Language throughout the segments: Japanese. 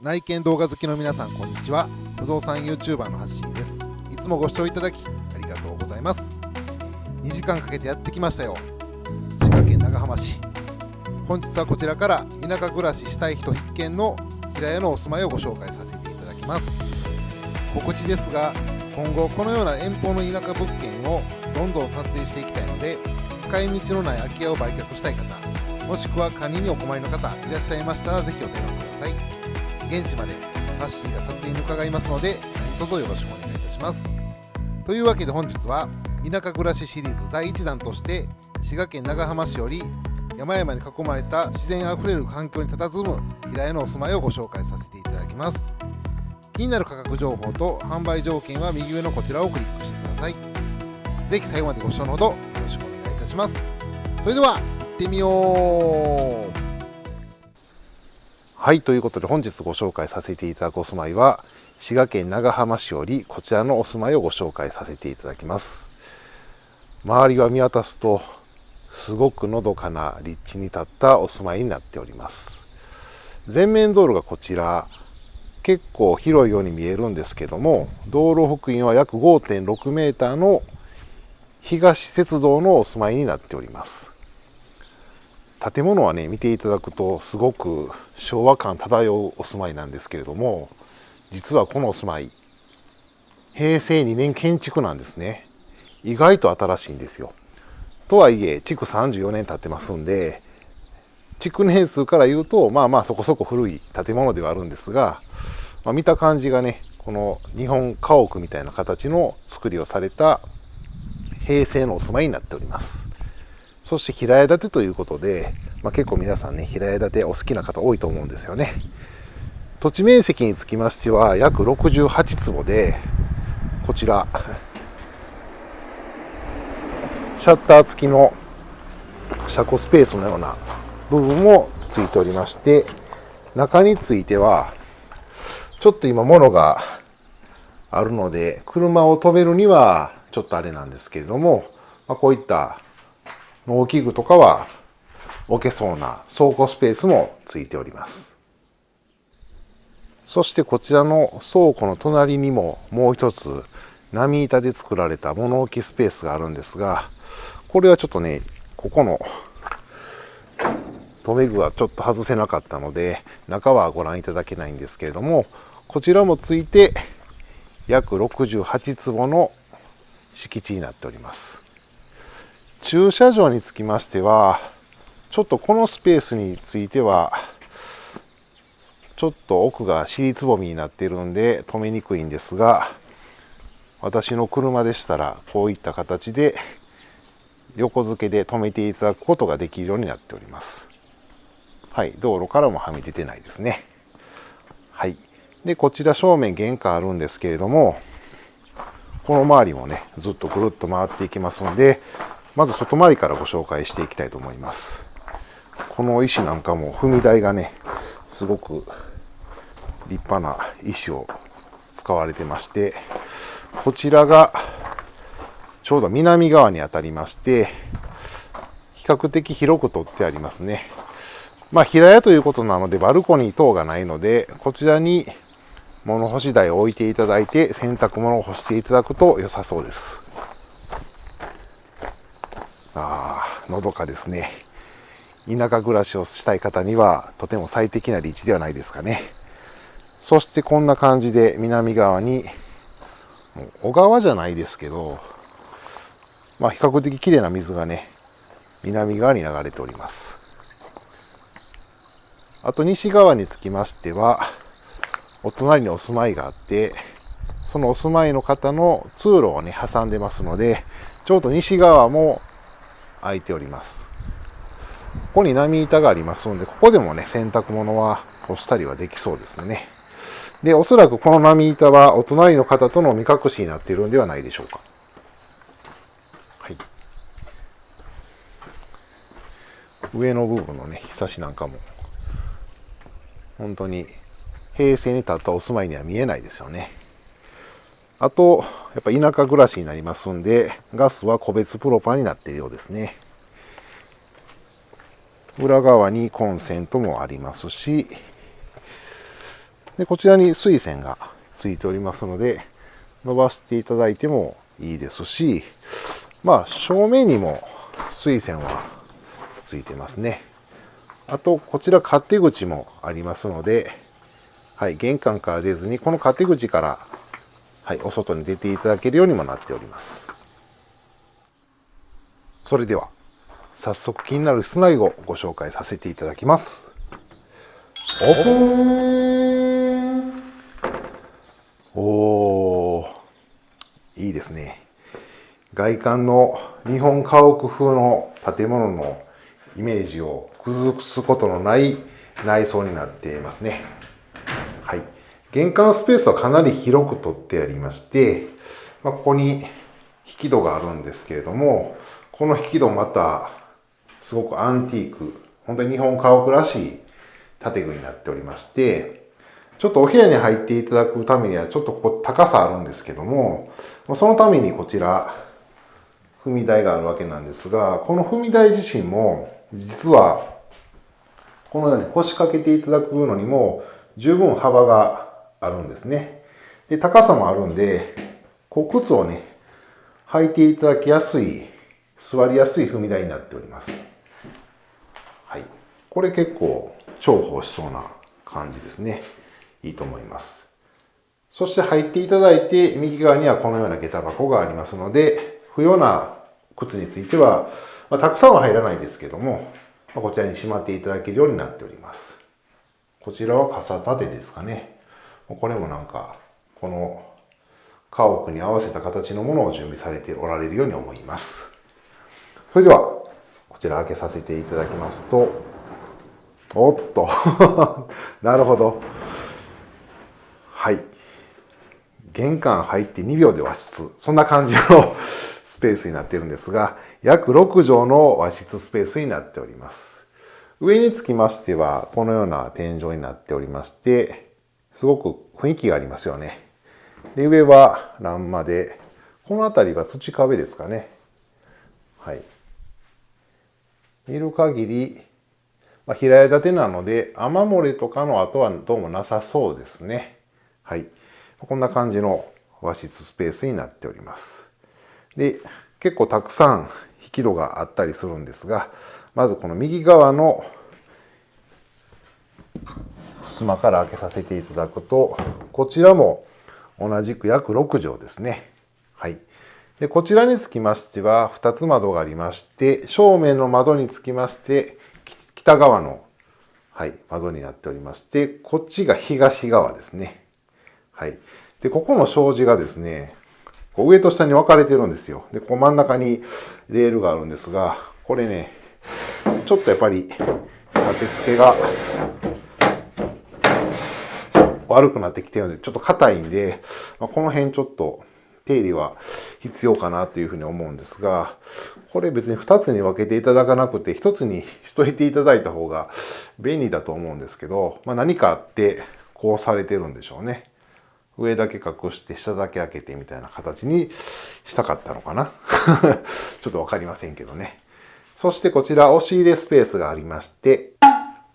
内見動画好きの皆さんこんにちは。不動産 YouTuber のハッシーです。いつもご視聴いただきありがとうございます。2時間かけてやってきましたよ。滋賀県長浜市。本日はこちらから田舎暮らししたい人必見の平屋のお住まいをご紹介させていただきます。告知ですが、今後このような遠方の田舎物件をどんどん撮影していきたいので、使い道のない空き家を売却したい方、もしくは管理にお困りの方いらっしゃいましたら、ぜひお電話ください。現地までハッシーが撮影に伺いますので、何卒よろしくお願いいたします。というわけで本日は田舎暮らしシリーズ第1弾として、滋賀県長浜市より山々に囲まれた自然あふれる環境に佇む平屋のお住まいをご紹介させていただきます。気になる価格情報と販売条件は右上のこちらをクリックしてください。ぜひ最後までご視聴のほどよろしくお願いいたします。それでは行ってみよう。はい、ということで本日ご紹介させていただくお住まいは滋賀県長浜市よりこちらのお住まいをご紹介させていただきます。周りは見渡すとすごくのどかな立地に立ったお住まいになっております。前面道路がこちら、結構広いように見えるんですけども、道路幅員は約 5.6 メーターの東鉄道のお住まいになっております。建物はね、見ていただくとすごく昭和感漂うお住まいなんですけれども、実はこのお住まい平成2年建築なんですね。意外と新しいんですよ。とはいえ築34年経ってますんで、築年数から言うとまあそこそこ古い建物ではあるんですが、見た感じがね、この日本家屋みたいな形の作りをされた平成のお住まいになっております。そして平屋建てということで、結構皆さんね、平屋建てお好きな方多いと思うんですよね。土地面積につきましては約68坪で、こちらシャッター付きの車庫スペースのような部分もついておりまして、中についてはちょっと今物があるので車を止めるにはちょっとあれなんですけれども、こういった農機具とかは置けそうな倉庫スペースもついております。そしてこちらの倉庫の隣にももう一つ波板で作られた物置スペースがあるんですが、これはちょっとね、ここの留め具はちょっと外せなかったので中はご覧いただけないんですけれども、こちらもついて約68坪の敷地になっております。駐車場につきましては、ちょっとこのスペースについてはちょっと奥が尻つぼみになっているんで止めにくいんですが、私の車でしたらこういった形で横付けで止めていただくことができるようになっております。はい、道路からもはみ出てないですね。はい。で、こちら正面玄関あるんですけれども、この周りもね、ずっとぐるっと回っていきますので、まず外回りからご紹介していきたいと思います。この石なんかも踏み台がね、すごく立派な石を使われてまして、こちらがちょうど南側にあたりまして、比較的広く取ってありますね。平屋ということなのでバルコニー等がないので、こちらに物干し台を置いていただいて洗濯物を干していただくと良さそうです。のどかですね。田舎暮らしをしたい方にはとても最適な立地ではないですかね。そしてこんな感じで南側に、小川じゃないですけど、比較的綺麗な水がね、南側に流れております。あと西側につきましては、お隣にお住まいがあって、そのお住まいの方の通路をね、挟んでますので、ちょうど西側も空いております。ここに波板がありますので、ここでもね、洗濯物は干したりはできそうですね。で、おそらくこの波板はお隣の方との目隠しになっているんではないでしょうか。はい。上の部分のね、ひさしなんかも、本当に平成に立ったお住まいには見えないですよね。あと、やっぱ田舎暮らしになりますんで、ガスは個別プロパンになっているようですね。裏側にコンセントもありますし、でこちらに水栓がついておりますので、伸ばしていただいてもいいですし、まあ正面にも水栓はついてますね。あとこちら勝手口もありますので、はい、玄関から出ずにこの勝手口から、はい、お外に出ていただけるようにもなっております。それでは早速気になる室内をご紹介させていただきます。オープン。おー、いいですね。外観の日本家屋風の建物のイメージを崩すことのない内装になっていますね。はい。玄関スペースはかなり広く取ってありまして、ここに引き戸があるんですけれども、この引き戸またすごくアンティーク、本当に日本家屋らしい建具になっておりまして、ちょっとお部屋に入っていただくためにはちょっとここ高さあるんですけども、そのためにこちら踏み台があるわけなんですが、この踏み台自身も実はこのように腰掛けていただくのにも十分幅があるんですね。で、高さもあるんで、靴をね、履いていただきやすい、座りやすい踏み台になっております。はい。これ結構重宝しそうな感じですね。いいと思います。そして入っていただいて、右側にはこのような下駄箱がありますので、不要な靴については、たくさんは入らないですけども、こちらにしまっていただけるようになっております。こちらは傘立てですかね。これもなんか、この家屋に合わせた形のものを準備されておられるように思います。それでは、こちら開けさせていただきますと、おっと、なるほど。はい。玄関入って2秒で和室。そんな感じのスペースになっているんですが、約6畳の和室スペースになっております。上につきましては、このような天井になっておりまして、すごく雰囲気がありますよね。で、上は欄間で、この辺りは土壁ですかね。はい。見る限り、平屋建てなので、雨漏れとかの跡はどうもなさそうですね。はい。こんな感じの和室スペースになっております。で、結構たくさん引き戸があったりするんですが、まずこの右側の襖から開けさせていただくと、こちらも同じく約6畳ですね。はい。で、こちらにつきましては2つ窓がありまして、正面の窓につきまして、北側の、はい、窓になっておりまして、こっちが東側ですね。はい。で、ここの障子がですね、上と下に分かれてるんですよ。で、ここ真ん中にレールがあるんですが、これね、ちょっとやっぱり立て付けが悪くなってきてるので、ちょっと硬いんで、この辺ちょっと手入れは必要かなというふうに思うんですが、これ別に2つに分けていただかなくて、1つにしといていただいた方が便利だと思うんですけど、何かあってこうされてるんでしょうね。上だけ隠して下だけ開けてみたいな形にしたかったのかなちょっとわかりませんけどね。そしてこちら押し入れスペースがありまして、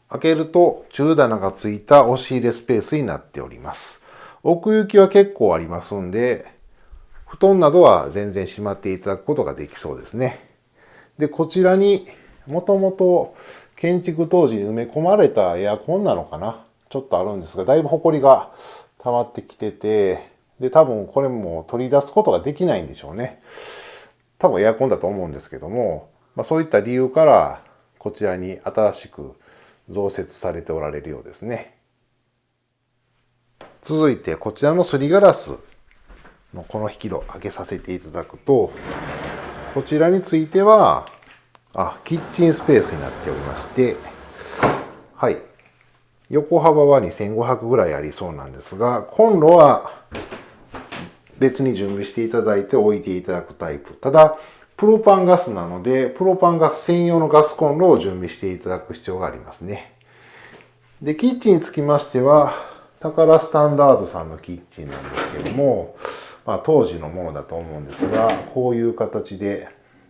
開けると中棚がついた押し入れスペースになっております。奥行きは結構ありますんで、布団などは全然しまっていただくことができそうですね。で、こちらにもともと建築当時に埋め込まれたエアコンなのかな、ちょっとあるんですが、だいぶ埃が溜まってきてて、で、多分これも取り出すことができないんでしょうね。多分エアコンだと思うんですけども、そういった理由からこちらに新しく増設されておられるようですね。続いてこちらのすりガラスのこの引き戸開けさせていただくと、こちらについてはキッチンスペースになっておりまして、はい、横幅は2500ぐらいありそうなんですが、コンロは別に準備していただいて置いていただくタイプ。ただプロパンガスなので、プロパンガス専用のガスコンロを準備していただく必要がありますね。で、キッチンにつきましては、タカラスタンダードさんのキッチンなんですけども、当時のものだと思うんですが、こういう形で、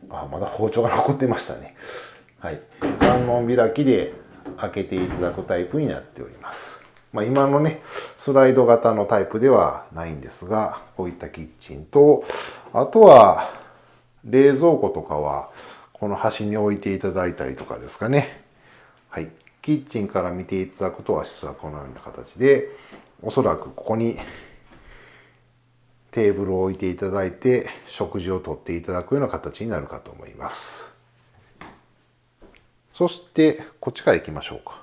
まだ包丁が残ってましたね。はい。観音開きで開けていただくタイプになっております。今のねスライド型のタイプではないんですが、こういったキッチンと、あとは冷蔵庫とかはこの端に置いていただいたりとかですかね。はい、キッチンから見ていただくと和室はこのような形で、おそらくここにテーブルを置いていただいて食事をとっていただくような形になるかと思います。そしてこっちから行きましょうか。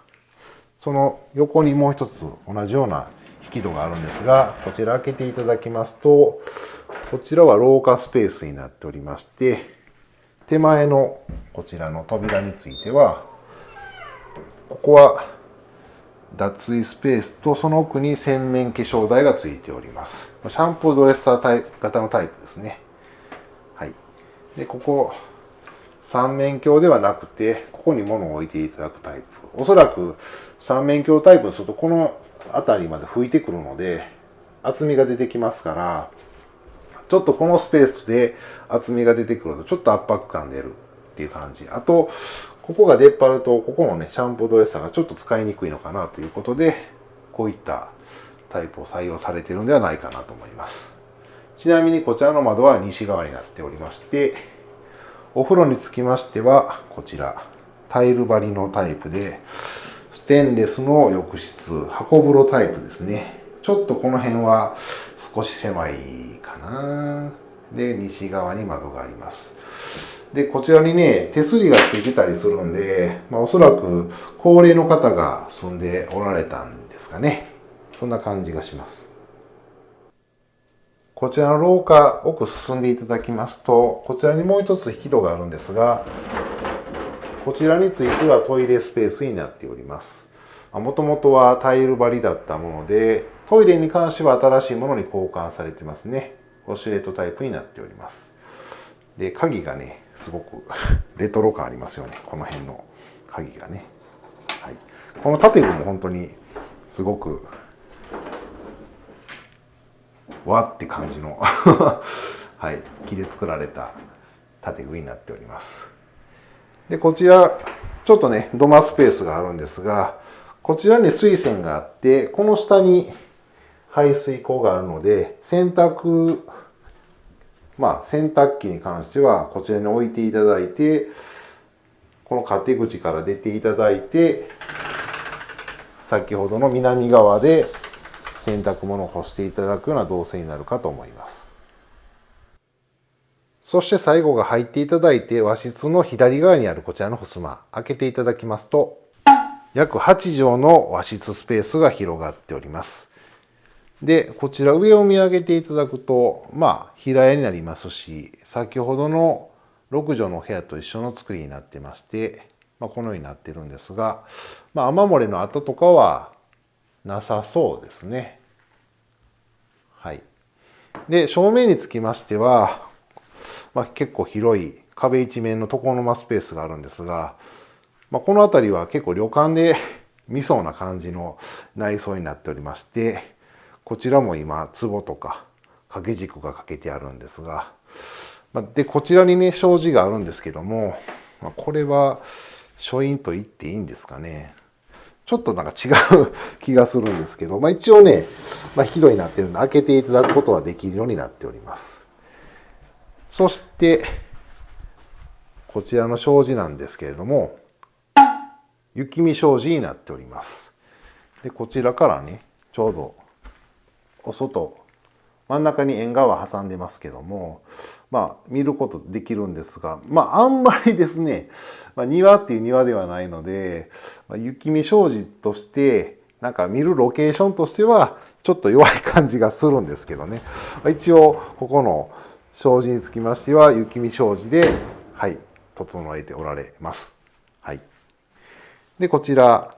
その横にもう一つ同じような引き戸があるんですが、こちら開けていただきますと、こちらは廊下スペースになっておりまして、手前のこちらの扉については、ここは脱衣スペースと、その奥に洗面化粧台がついております。シャンプードレッサー型のタイプですね。はい。で、ここ三面鏡ではなくて、ここに物を置いていただくタイプ。おそらく三面鏡タイプにするとこの辺りまで拭いてくるので厚みが出てきますから、ちょっとこのスペースで厚みが出てくるとちょっと圧迫感出るっていう感じ。あとここが出っ張ると、ここのねシャンプードレッサーがちょっと使いにくいのかなということで、こういったタイプを採用されているのではないかなと思います。ちなみにこちらの窓は西側になっておりまして、お風呂につきましてはこちらタイル張りのタイプで、ステンレスの浴室、箱風呂タイプですね。ちょっとこの辺は少し狭いかな。で、西側に窓があります。で、こちらにね、手すりがついてたりするんで、おそらく高齢の方が住んでおられたんですかね。そんな感じがします。こちらの廊下、奥進んでいただきますと、こちらにもう一つ引き戸があるんですが、こちらについてはトイレスペースになっております。もともとはタイル張りだったもので、トイレに関しては新しいものに交換されてますね。ウォシュレットタイプになっております。で、鍵がね、すごくレトロ感ありますよね。この辺の鍵がね。はい、この建具も本当にすごく和って感じのはい、木で作られた建具になっております。で、こちらちょっとね土間スペースがあるんですが、こちらに水栓があって、この下に排水口があるので、洗濯機に関してはこちらに置いていただいて、この勝手口から出ていただいて、先ほどの南側で洗濯物を干していただくような動作になるかと思います。そして最後が入っていただいて、和室の左側にあるこちらの襖、開けていただきますと、約8畳の和室スペースが広がっております。で、こちら上を見上げていただくと、平屋になりますし、先ほどの6畳の部屋と一緒の作りになってまして、このようになってるんですが、雨漏れの跡とかはなさそうですね。はい。で、正面につきましては、結構広い壁一面の床の間スペースがあるんですが、この辺りは結構旅館で見そうな感じの内装になっておりまして、こちらも今壺とか掛け軸がかけてあるんですが、でこちらにね障子があるんですけども、これは書院と言っていいんですかね。ちょっとなんか違う気がするんですけど、一応ね、引き戸になっているので開けていただくことはできるようになっております。そしてこちらの障子なんですけれども、雪見障子になっております。でこちらからね、ちょうどお外真ん中に縁側挟んでますけども、見ることできるんですが、あんまりですね、庭っていう庭ではないので、雪見障子としてなんか見るロケーションとしてはちょっと弱い感じがするんですけどね。一応ここの障子につきましては雪見障子で、はい、整えておられます。はい。でこちら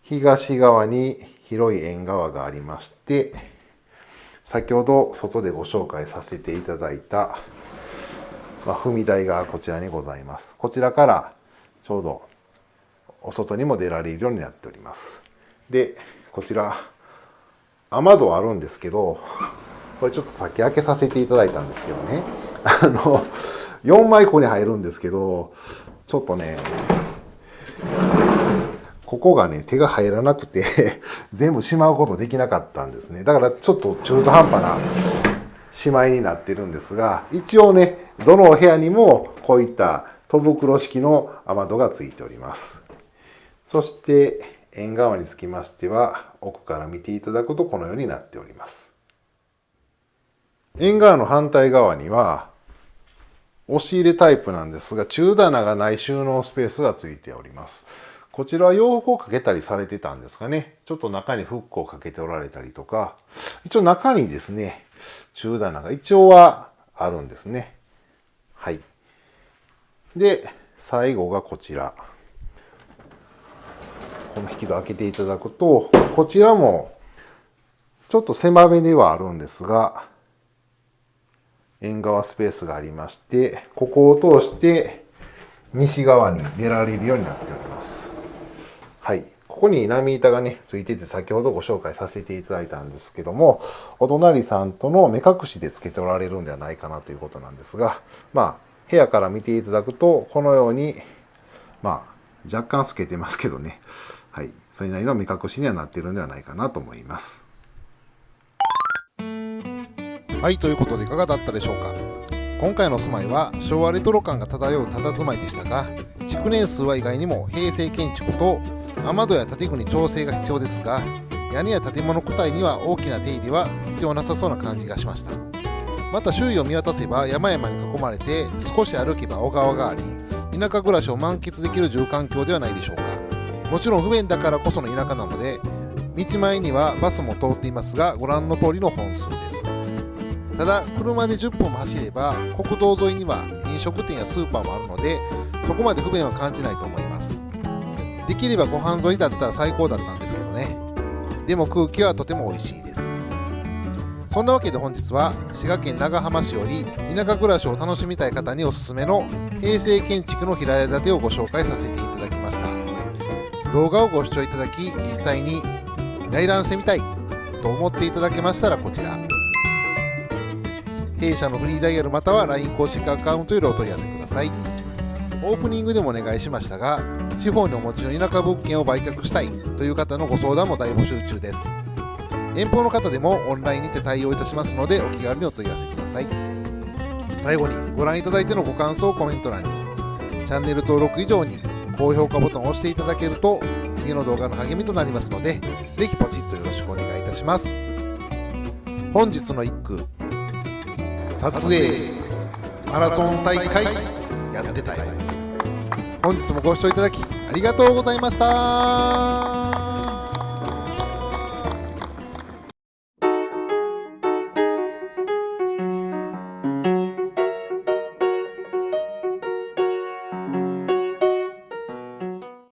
東側に広い縁側がありまして、先ほど外でご紹介させていただいた、踏み台がこちらにございます。こちらからちょうどお外にも出られるようになっております。でこちら雨戸あるんですけど、これちょっとさっき開けさせていただいたんですけどね、4枚ここに入るんですけど、ちょっとね、ここがね手が入らなくて全部しまうことできなかったんですね。だからちょっと中途半端なしまいになってるんですが、一応ねどのお部屋にもこういった戸袋式の雨戸がついております。そして縁側につきましては奥から見ていただくとこのようになっております。縁側の反対側には押し入れタイプなんですが、中棚がない収納スペースがついております。こちらは洋服をかけたりされてたんですかね。ちょっと中にフックをかけておられたりとか、一応中にですね、中棚が一応はあるんですね。はい。で、最後がこちら。この引き戸開けていただくと、こちらもちょっと狭めではあるんですが、縁側スペースがありまして、ここを通して西側に出られるようになっております。はい。ここに波板がね、ついてて先ほどご紹介させていただいたんですけども、お隣さんとの目隠しでつけておられるんではないかなということなんですが、まあ、部屋から見ていただくと、このように、まあ、若干透けてますけどね、はい。それなりの目隠しにはなっているんではないかなと思います。はい、ということでいかがだったでしょうか。今回の住まいは昭和レトロ感が漂う佇まいでしたが、築年数は意外にも平成建築と雨戸や建具に調整が必要ですが、屋根や建物躯体には大きな手入れは必要なさそうな感じがしました。また周囲を見渡せば山々に囲まれて、少し歩けば小川があり、田舎暮らしを満喫できる住環境ではないでしょうか。もちろん不便だからこその田舎なので、道前にはバスも通っていますが、ご覧の通りの本数です。ただ車で10分も走れば国道沿いには飲食店やスーパーもあるので、そこまで不便は感じないと思います。できれば湖畔沿いだったら最高だったんですけどね。でも空気はとても美味しいです。そんなわけで本日は滋賀県長浜市より田舎暮らしを楽しみたい方におすすめの平成建築の平屋建てをご紹介させていただきました。動画をご視聴いただき、実際に内覧してみたいと思っていただけましたら、こちら弊社のフリーダイヤルまたは LINE 公式アカウントよりお問い合わせください。オープニングでもお願いしましたが、地方にお持ちの田舎物件を売却したいという方のご相談も大募集中です。遠方の方でもオンラインにて対応いたしますので、お気軽にお問い合わせください。最後にご覧いただいてのご感想をコメント欄に、チャンネル登録以上に高評価ボタンを押していただけると次の動画の励みとなりますので、ぜひポチッとよろしくお願いいたします。本日の一句、撮影マラソン大会やってたよ。本日もご視聴いただきありがとうございました。